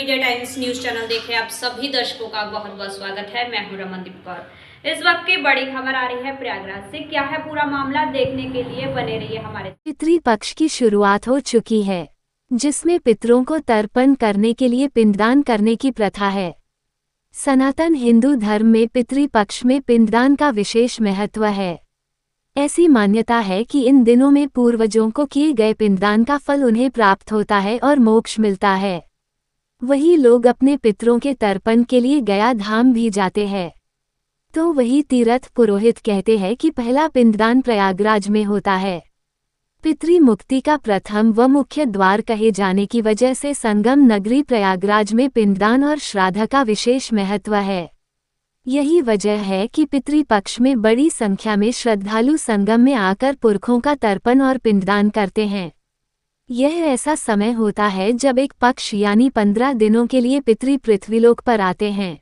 Media times news channel देखे आप सभी दर्शकों का बहुत बहुत स्वागत है। मैं हूं रमनदीप कौर। इस वक्त की बड़ी खबर आ रही है प्रयागराज से। क्या है पूरा मामला, देखने के लिए बने रहिए हमारे। पितृपक्ष की शुरुआत हो चुकी है, जिसमें पितरों को तर्पण करने के लिए पिंडदान करने की प्रथा है। सनातन हिंदू धर्म में पितृपक्ष में पिंडदान का विशेष महत्व है। ऐसी मान्यता है कि इन दिनों में पूर्वजों को किए गए पिंडदान का फल उन्हें प्राप्त होता है और मोक्ष मिलता है। वही लोग अपने पितरों के तर्पण के लिए गया धाम भी जाते हैं। तो वही तीर्थ पुरोहित कहते हैं कि पहला पिंडदान प्रयागराज में होता है। पितृ मुक्ति का प्रथम व मुख्य द्वार कहे जाने की वजह से संगम नगरी प्रयागराज में पिंडदान और श्राद्ध का विशेष महत्व है। यही वजह है कि पितृपक्ष में बड़ी संख्या में श्रद्धालु संगम में आकर पुरखों का तर्पण और पिंडदान करते हैं। यह ऐसा समय होता है जब एक पक्ष यानी 15 दिनों के लिए पितृ पृथ्वीलोक पर आते हैं।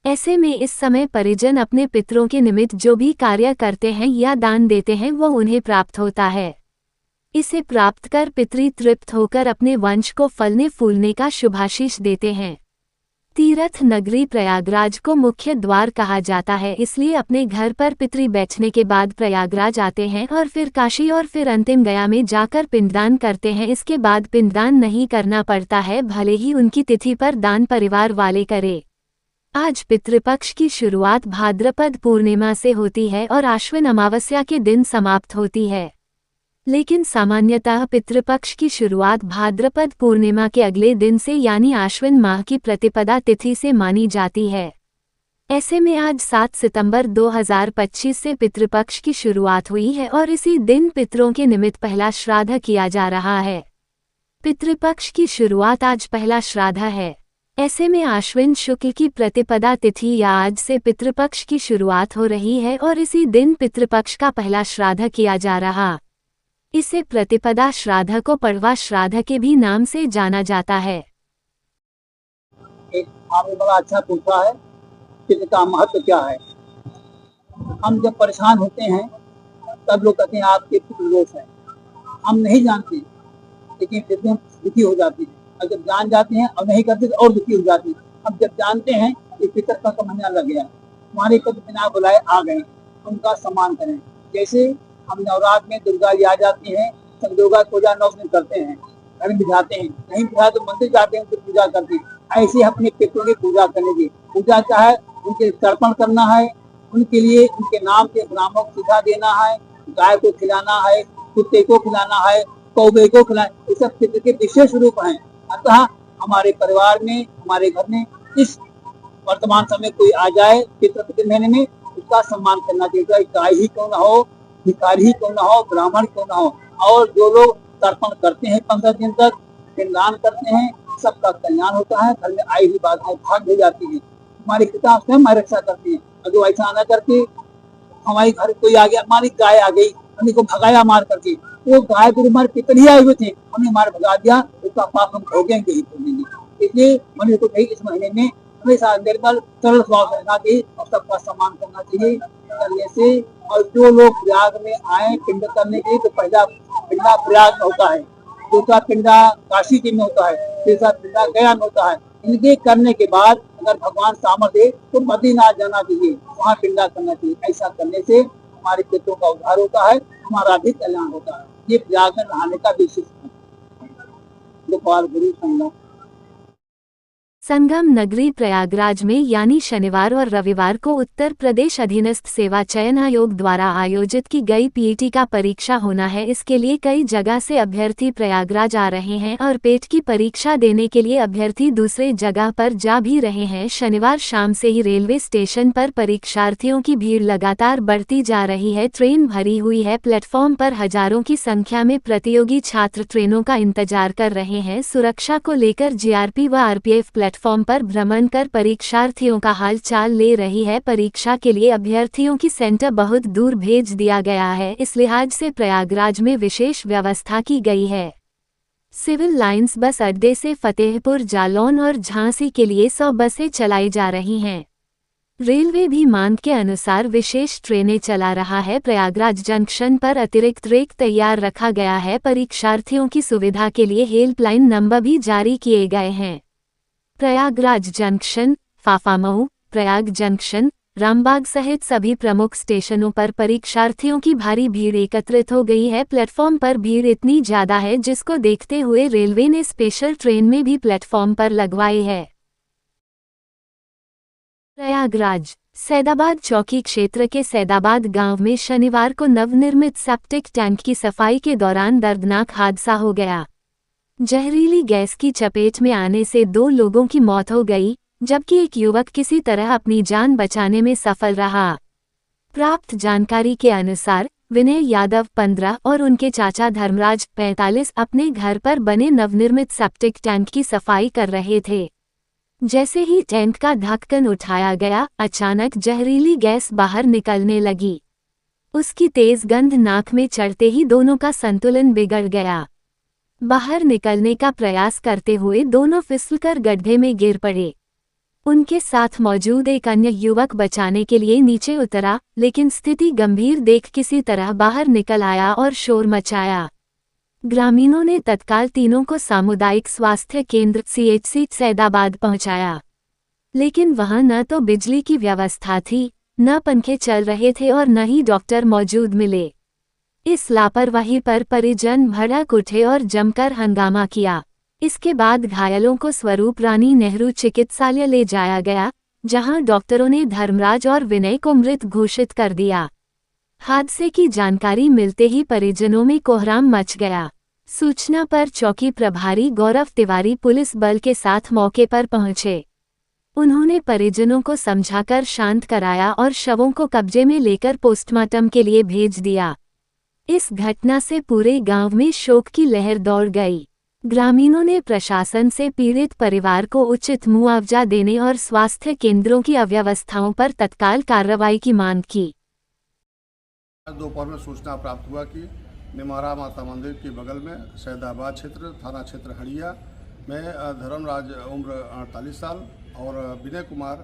ऐसे में इस समय परिजन अपने पितरों के निमित्त जो भी कार्य करते हैं या दान देते हैं वह उन्हें प्राप्त होता है। इसे प्राप्त कर पितृ तृप्त होकर अपने वंश को फलने फूलने का शुभाशीष देते हैं। तीर्थ नगरी प्रयागराज को मुख्य द्वार कहा जाता है, इसलिए अपने घर पर पितृ बैठने के बाद प्रयागराज आते हैं और फिर काशी और फिर अंतिम गया में जाकर पिंडदान करते हैं। इसके बाद पिंडदान नहीं करना पड़ता है, भले ही उनकी तिथि पर दान परिवार वाले करे। आज पितृपक्ष की शुरुआत भाद्रपद पूर्णिमा से होती है और आश्विन अमावस्या के दिन समाप्त होती है। लेकिन सामान्यतः पितृपक्ष की शुरुआत भाद्रपद पूर्णिमा के अगले दिन से यानी आश्विन माह की प्रतिपदा तिथि से मानी जाती है। ऐसे में आज 7 सितंबर 2025 से पितृपक्ष की शुरुआत हुई है और इसी दिन पितरों के निमित्त पहला श्राद्ध किया जा रहा है। पितृपक्ष की शुरुआत आज पहला श्राद्ध है। ऐसे में आश्विन शुक्ल की प्रतिपदा तिथि या आज से पितृपक्ष की शुरुआत हो रही है और इसी दिन पितृपक्ष का पहला श्राद्ध किया जा रहा। इसे प्रतिपदा श्राद्ध को पड़वा श्राद्ध के भी नाम से जाना जाता है। एक आपने बड़ा अच्छा पूछा है, पितृ का महत्व क्या है। हम जब परेशान होते हैं तब लोग कहते हैं आपके पितृ दोष है। हम नहीं जानते, लेकिन फिर भी हम दुखी हो जाते हैं। और जब जान जाते हैं और नहीं करते तो और दुखी हो जाते हैं। हम जब जानते हैं कि पितृ का महीना लग गया, हमारे पितृ बिना बुलाए आ गए, उनका सम्मान करें। जैसे हम नवरात्र में दुर्गा जी आ जाती हैं, सब दुर्गा पूजा 9 दिन करते हैं, घर में बिठाते हैं, नहीं बिठा तो मंदिर जाते हैं, उनकी पूजा करते हैं। ऐसे अपने पितरों की पूजा करने की पूजा क्या है, उनके तर्पण करना है, उनके लिए उनके नाम के ब्राह्मण को सीधा देना है, गाय को खिलाना है, कुत्ते को खिलाना है, कौवे को खिलाना, ये सब पितृ के विशेष रूप हैं। अतः हमारे परिवार में, हमारे घर में इस वर्तमान समय कोई आ जाए पितृ महीने में, उसका सम्मान करना चाहिए। गाय ही क्यों न हो, भिखारी ही क्यों न हो, ब्राह्मण क्यों न हो। और जो लोग तर्पण करते हैं 15 दिन तक पिंडदान करते हैं, सबका कल्याण होता है, घर में आई हुई बाधाएं भाग हो जाती है। हमारे पिता स्वयं हमारी रक्षा करते हैं। अगर ऐसा ना करके हमारे घर कोई आ गया, हमारी गाय आ गई, हमने को भगाया मार करके, वो गाय को हमारे पितर ही आए हुए थे, हमने मार भगा दिया, उसका पाप हम भोगेंगे ही भोगेंगे। इसलिए मनुष्य को इस महीने में हमेशा निर्मल सरल स्वभाव रहना चाहिए और सबका सम्मान करना चाहिए करने से। और जो लोग प्रयाग में आए पिंड करने के लिए, तो पहला पिंडा प्रयाग में होता है, दूसरा पिंडा काशी जी में होता है, तीसरा पिंडा गया में होता है। इनके करने के बाद अगर भगवान सामर्थ्य दे तो बद्रीनाथ जाना चाहिए, वहाँ पिंडा करना चाहिए। ऐसा करने से हमारे पितरों का उद्धार होता है, हमारा भी कल्याण होता है। ये प्रयाग में नहाने का विशेष गोपाल गुरु संगम। संगम नगरी प्रयागराज में यानी शनिवार और रविवार को उत्तर प्रदेश अधीनस्थ सेवा चयन आयोग द्वारा आयोजित की गई पीईटी का परीक्षा होना है। इसके लिए कई जगह से अभ्यर्थी प्रयागराज आ रहे हैं और पेट की परीक्षा देने के लिए अभ्यर्थी दूसरे जगह पर जा भी रहे हैं। शनिवार शाम से ही रेलवे स्टेशन पर परीक्षार्थियों की भीड़ लगातार बढ़ती जा रही है। ट्रेन भरी हुई है, प्लेटफॉर्म पर हजारों की संख्या में प्रतियोगी छात्र ट्रेनों का इंतजार कर रहे हैं। सुरक्षा को लेकर जीआरपी व आरपीएफ प्लेटफॉर्म पर भ्रमण कर परीक्षार्थियों का हाल चाल ले रही है। परीक्षा के लिए अभ्यर्थियों की सेंटर बहुत दूर भेज दिया गया है, इस लिहाज से प्रयागराज में विशेष व्यवस्था की गई है। सिविल लाइंस बस अड्डे से फतेहपुर, जालौन और झांसी के लिए 100 बसें चलाई जा रही हैं। रेलवे भी मांग के अनुसार विशेष ट्रेनें चला रहा है। प्रयागराज जंक्शन पर अतिरिक्त रेक तैयार रखा गया है। परीक्षार्थियों की सुविधा के लिए हेल्पलाइन नंबर भी जारी किए गए हैं। प्रयागराज जंक्शन, फाफामऊ, प्रयाग जंक्शन, रामबाग सहित सभी प्रमुख स्टेशनों पर परीक्षार्थियों की भारी भीड़ एकत्रित हो गई है। प्लेटफॉर्म पर भीड़ इतनी ज्यादा है जिसको देखते हुए रेलवे ने स्पेशल ट्रेन में भी प्लेटफॉर्म पर लगवाई है। प्रयागराज सैदाबाद चौकी क्षेत्र के सैदाबाद गांव में शनिवार को नवनिर्मित सेप्टिक टैंक की सफाई के दौरान दर्दनाक हादसा हो गया। जहरीली गैस की चपेट में आने से 2 लोगों की मौत हो गई, जबकि एक युवक किसी तरह अपनी जान बचाने में सफल रहा। प्राप्त जानकारी के अनुसार विनय यादव 15 और उनके चाचा धर्मराज 45 अपने घर पर बने नवनिर्मित सेप्टिक टैंक की सफाई कर रहे थे। जैसे ही टैंक का ढक्कन उठाया गया, अचानक जहरीली गैस बाहर निकलने लगी। उसकी तेज गंध नाक में चढ़ते ही दोनों का संतुलन बिगड़ गया। बाहर निकलने का प्रयास करते हुए दोनों फिसलकर गड्ढे में गिर पड़े। उनके साथ मौजूद एक अन्य युवक बचाने के लिए नीचे उतरा, लेकिन स्थिति गंभीर देख किसी तरह बाहर निकल आया और शोर मचाया। ग्रामीणों ने तत्काल तीनों को सामुदायिक स्वास्थ्य केंद्र CHC सैदाबाद पहुंचाया, लेकिन वहां न तो बिजली की व्यवस्था थी, न पंखे चल रहे थे और न ही डॉक्टर मौजूद मिले। इस लापरवाही पर परिजन भड़क उठे और जमकर हंगामा किया। इसके बाद घायलों को स्वरूप रानी नेहरू चिकित्सालय ले जाया गया, जहां डॉक्टरों ने धर्मराज और विनय को मृत घोषित कर दिया। हादसे की जानकारी मिलते ही परिजनों में कोहराम मच गया। सूचना पर चौकी प्रभारी गौरव तिवारी पुलिस बल के साथ मौके पर पहुंचे। उन्होंने परिजनों को समझाकर शांत कराया और शवों को कब्जे में लेकर पोस्टमार्टम के लिए भेज दिया। इस घटना से पूरे गांव में शोक की लहर दौड़ गई। ग्रामीणों ने प्रशासन से पीड़ित परिवार को उचित मुआवजा देने और स्वास्थ्य केंद्रों की अव्यवस्थाओं पर तत्काल कार्रवाई की मांग की। दोपहर में सूचना प्राप्त हुआ कि निमारा माता मंदिर के बगल में सैदाबाद क्षेत्र थाना क्षेत्र हड़िया में धर्मराज उम्र 48 साल और विनय कुमार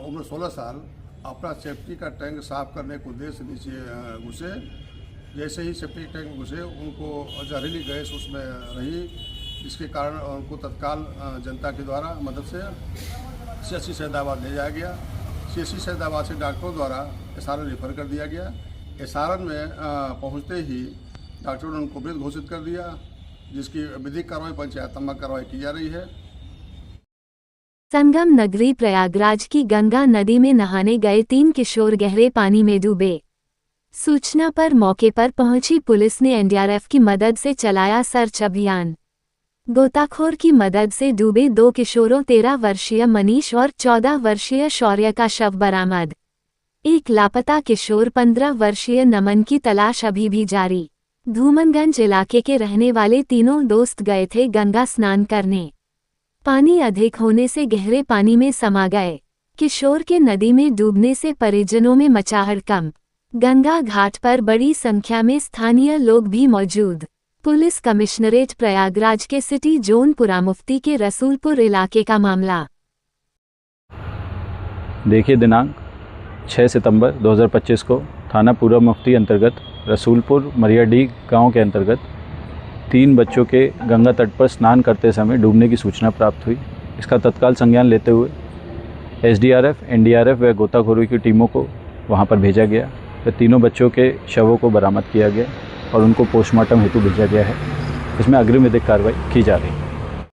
उम्र 16 साल अपना सेफ्टी का टैंक साफ करने के उद्देश्य से नीचे घुसे। जैसे ही सेफ्टी टैंक में घुसे उनको जहरीली गैस उसमें रही, जिसके कारण उनको तत्काल जनता के द्वारा मदद से CHC सैदाबाद ले जाया गया। CHC सैदाबाद से डॉक्टरों द्वारा SRN रेफर कर दिया गया। SRN में पहुंचते ही डॉक्टरों ने उनको मृत घोषित कर दिया, जिसकी विधिक कार्रवाई पंचायतात्मक कार्रवाई की जा रही है। संगम नगरी प्रयागराज की गंगा नदी में नहाने गए 3 किशोर गहरे पानी में डूबे। सूचना पर मौके पर पहुंची पुलिस ने NDRF की मदद से चलाया सर्च अभियान। गोताखोर की मदद से डूबे 2 किशोरों 13 वर्षीय मनीष और 14 वर्षीय शौर्य का शव बरामद। एक लापता किशोर 15 वर्षीय नमन की तलाश अभी भी जारी। धूमनगंज इलाके के रहने वाले तीनों दोस्त गए थे गंगा स्नान करने। पानी अधिक होने से गहरे पानी में समा गए। किशोर के नदी में डूबने से परिजनों में मचा हड़कंप। गंगा घाट पर बड़ी संख्या में स्थानीय लोग भी मौजूद। पुलिस कमिश्नरेट प्रयागराज के सिटी जोन पुरामुफ्ती के रसूलपुर इलाके का मामला। देखिए दिनांक 6 सितंबर 2025 को थाना पूरा मुफ्ती अंतर्गत रसूलपुर मरियाडी गांव के अंतर्गत 3 बच्चों के गंगा तट पर स्नान करते समय डूबने की सूचना प्राप्त हुई। इसका तत्काल संज्ञान लेते हुए SDRF, NDRF व गोताखोरी की टीमों को वहां पर भेजा गया। तो तीनों बच्चों के शवों को बरामद किया गया और उनको पोस्टमार्टम हेतु भेजा गया है। इसमें अग्रिम विधिक कार्रवाई की जा रही है।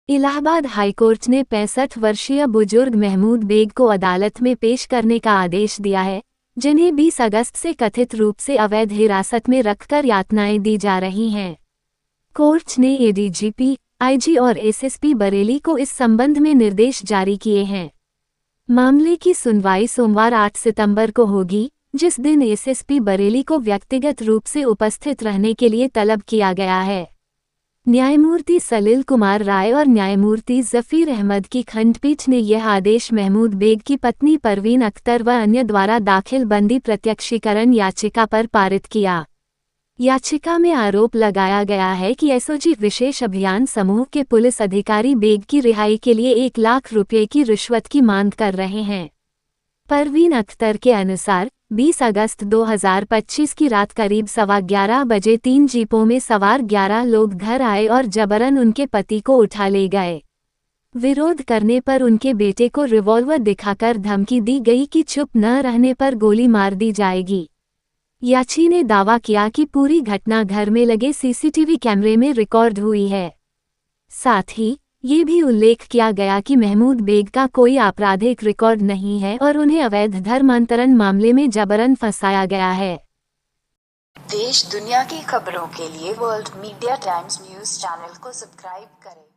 इलाहाबाद हाईकोर्ट ने 65 वर्षीय बुजुर्ग महमूद बेग को अदालत में पेश करने का आदेश दिया है, जिन्हें 20 अगस्त से कथित रूप से अवैध हिरासत में रखकर यातनाएं दी जा रही हैं। कोर्ट ने ADGP, IG और SSP बरेली को इस संबंध में निर्देश जारी किए हैं। मामले की सुनवाई सोमवार 8 सितंबर को होगी, जिस दिन SSP बरेली को व्यक्तिगत रूप से उपस्थित रहने के लिए तलब किया गया है। न्यायमूर्ति सलील कुमार राय और न्यायमूर्ति जफीर अहमद की खंडपीठ ने यह आदेश महमूद बेग की पत्नी परवीन अख्तर व अन्य द्वारा दाखिल बंदी प्रत्यक्षीकरण याचिका पर पारित किया। याचिका में आरोप लगाया गया है कि SOG विशेष अभियान समूह के पुलिस अधिकारी बेग की रिहाई के लिए 1 लाख रुपये की रिश्वत की मांग कर रहे हैं। परवीन अख्तर के अनुसार 20 अगस्त 2025 की रात करीब 11:15 बजे 3 जीपों में सवार 11 लोग घर आए और जबरन उनके पति को उठा ले गए। विरोध करने पर उनके बेटे को रिवॉल्वर दिखाकर धमकी दी गई कि चुप न रहने पर गोली मार दी जाएगी। याची ने दावा किया कि पूरी घटना घर में लगे सीसीटीवी कैमरे में रिकॉर्ड हुई है। साथ ही ये भी उल्लेख किया गया कि महमूद बेग का कोई आपराधिक रिकॉर्ड नहीं है और उन्हें अवैध धर्मांतरण मामले में जबरन फंसाया गया है। देश दुनिया की खबरों के लिए world media times news channel को सब्सक्राइब करें।